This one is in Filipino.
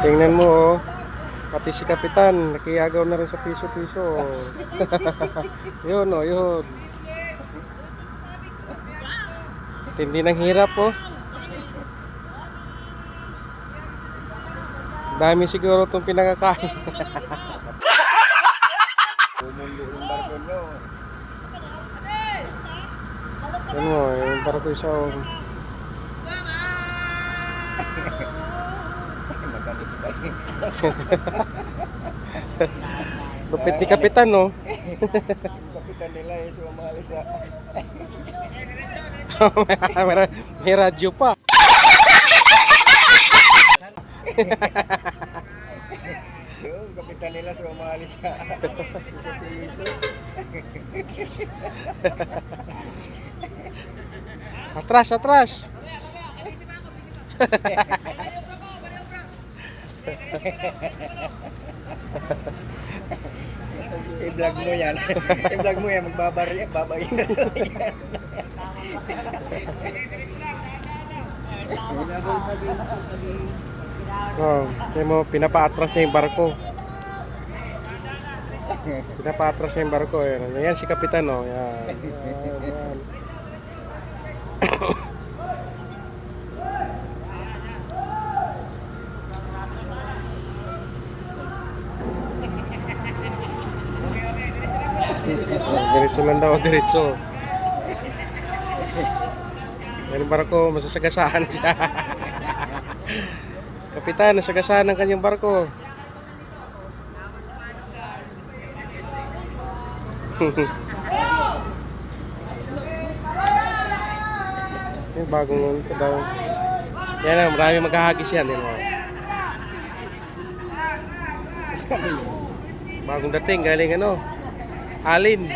Tingnan mo, oh. Pati si Kapitan, nakiyagaw na rin sa piso-piso. Yun, oh, yun. Hindi nang hirap, oh. Dami siguro itong pinakakain. Yan mo, yung barko isa, oh. Lupit ni Kapitan, no? Kapitan nila yung sumali sa... May radyo pa. Yung kapitan nila sumali sa... piso-piso. Atras, atras. I-vlog mo yan. I-vlog mo yan. Magbabarya. Babayin na to yan. Oh, yan mo, pinapaatras niya yung barko. Pinapaatras niya yung barko. Yan si Kapitan, oh. Yan. Yan. Diretso lang daw, diretso. Yan yung barko, masasagasaan siya. Kapitan, nasagasaan ang kanyang barko. Yung bagong ito daw. Yan na, marami maghahagis yan. Yan, bagong dating, galing ano, Alin.